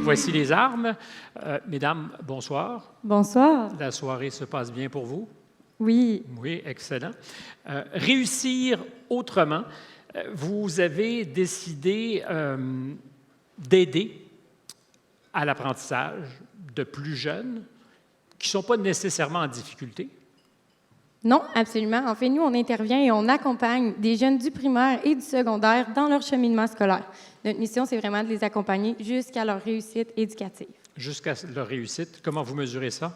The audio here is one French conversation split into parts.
Voici les armes. Mesdames, bonsoir. Bonsoir. La soirée se passe bien pour vous? Oui. Oui, excellent. Réussir autrement. Vous avez décidé d'aider à l'apprentissage de plus jeunes qui ne sont pas nécessairement en difficulté. Non, absolument. En fait, nous, on intervient et on accompagne des jeunes du primaire et du secondaire dans leur cheminement scolaire. Notre mission, c'est vraiment de les accompagner jusqu'à leur réussite éducative. Jusqu'à leur réussite. Comment vous mesurez ça?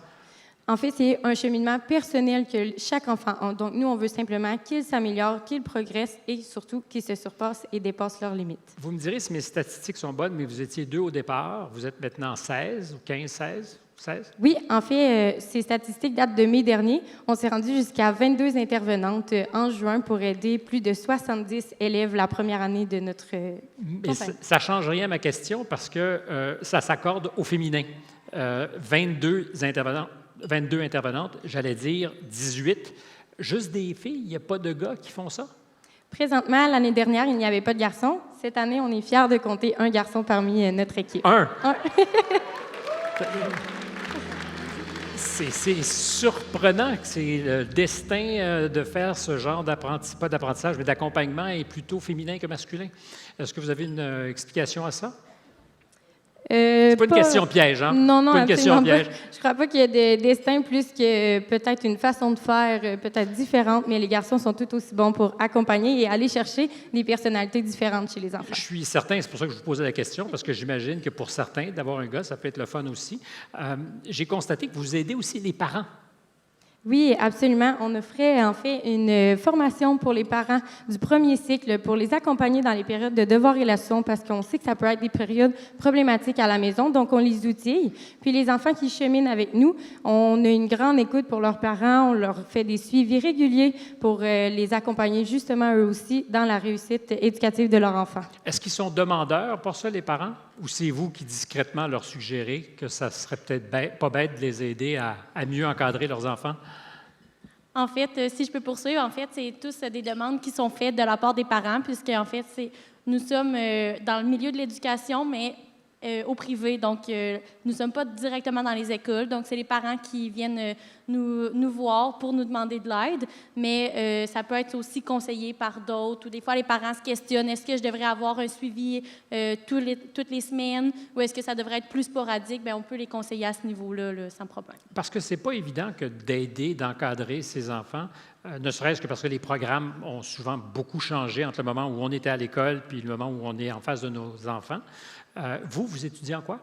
En fait, c'est un cheminement personnel que chaque enfant a. Donc, nous, on veut simplement qu'ils s'améliorent, qu'ils progressent et surtout qu'ils se surpassent et dépassent leurs limites. Vous me direz si mes statistiques sont bonnes, mais vous étiez 2 au départ. Vous êtes maintenant 16 ou 15, 16? 16? Oui, en fait, ces statistiques datent de mai dernier. On s'est rendu jusqu'à 22 intervenantes en juin pour aider plus de 70 élèves la première année de notre Mais ça ne change rien à ma question parce que ça s'accorde au féminin. 22 intervenantes, j'allais dire 18. Juste des filles, il n'y a pas de gars qui font ça? Présentement, l'année dernière, il n'y avait pas de garçons. Cette année, on est fiers de compter un garçon parmi notre équipe. Un? C'est surprenant que c'est le destin de faire ce genre d'apprentissage, pas d'apprentissage, mais d'accompagnement est plutôt féminin que masculin. Est-ce que vous avez une explication à ça? C'est pas une question piège, hein? Non, pas une question piège. Pas. Je crois pas qu'il y ait de destin plus que peut-être une façon de faire peut-être différente, mais les garçons sont tout aussi bons pour accompagner et aller chercher des personnalités différentes chez les enfants. Je suis certain, c'est pour ça que je vous posais la question, parce que j'imagine que pour certains, d'avoir un gars, ça peut être le fun aussi. J'ai constaté que vous aidez aussi les parents. Oui, absolument. On offrait en fait une formation pour les parents du premier cycle pour les accompagner dans les périodes de devoirs et leçons parce qu'on sait que ça peut être des périodes problématiques à la maison, donc on les outille. Puis les enfants qui cheminent avec nous, on a une grande écoute pour leurs parents, on leur fait des suivis réguliers pour les accompagner justement eux aussi dans la réussite éducative de leurs enfants. Est-ce qu'ils sont demandeurs pour ça, les parents? Ou c'est vous qui discrètement leur suggérez que ça serait peut-être pas bête de les aider à mieux encadrer leurs enfants? En fait, si je peux poursuivre, en fait, c'est tous des demandes qui sont faites de la part des parents, puisque en fait, nous sommes dans le milieu de l'éducation, mais au privé. Donc, nous ne sommes pas directement dans les écoles. Donc, c'est les parents qui viennent nous voir pour nous demander de l'aide. Mais ça peut être aussi conseillé par d'autres. Ou des fois, les parents se questionnent, est-ce que je devrais avoir un suivi toutes les semaines ou est-ce que ça devrait être plus sporadique? Bien, on peut les conseiller à ce niveau-là, là, sans problème. Parce que c'est pas évident que d'aider, d'encadrer ces enfants, ne serait-ce que parce que les programmes ont souvent beaucoup changé entre le moment où on était à l'école puis le moment où on est en face de nos enfants. Vous étudiez en quoi?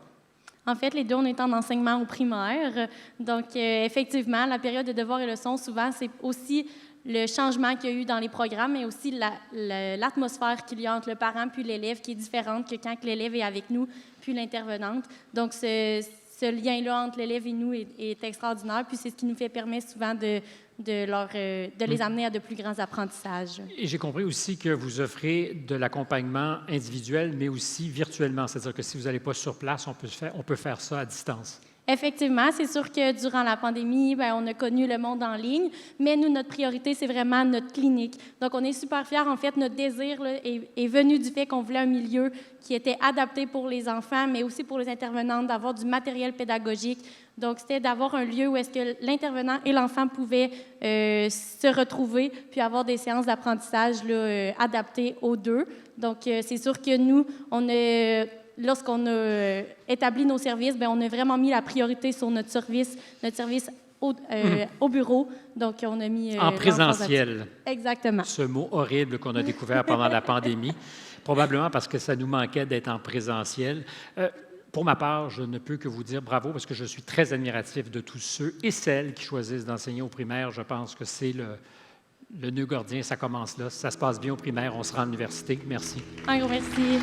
En fait, les deux, on est en enseignement au primaire. Donc, effectivement, la période de devoirs et leçons, souvent, c'est aussi le changement qu'il y a eu dans les programmes, mais aussi l'atmosphère qu'il y a entre le parent puis l'élève qui est différente que quand l'élève est avec nous puis l'intervenante. Donc, ce lien-là entre l'élève et nous est extraordinaire, puis c'est ce qui nous permet souvent de les amener à de plus grands apprentissages. Et j'ai compris aussi que vous offrez de l'accompagnement individuel, mais aussi virtuellement. C'est-à-dire que si vous n'allez pas sur place, on peut faire ça à distance. Effectivement, c'est sûr que durant la pandémie, bien, on a connu le monde en ligne, mais nous, notre priorité, c'est vraiment notre clinique. Donc, on est super fiers. En fait, notre désir là, est venu du fait qu'on voulait un milieu qui était adapté pour les enfants, mais aussi pour les intervenantes, d'avoir du matériel pédagogique. Donc, c'était d'avoir un lieu où est-ce que l'intervenant et l'enfant pouvaient se retrouver puis avoir des séances d'apprentissage là, adaptées aux deux. Donc, c'est sûr que nous, lorsqu'on a établi nos services, bien, on a vraiment mis la priorité sur notre service au bureau. Donc, on a mis... en présentiel. Exactement. Ce mot horrible qu'on a découvert pendant la pandémie, probablement parce que ça nous manquait d'être en présentiel. Pour ma part, je ne peux que vous dire bravo parce que je suis très admiratif de tous ceux et celles qui choisissent d'enseigner au primaire. Je pense que c'est le nœud gordien, ça commence là. Si ça se passe bien au primaire, on sera à l'université. Merci. Un gros merci.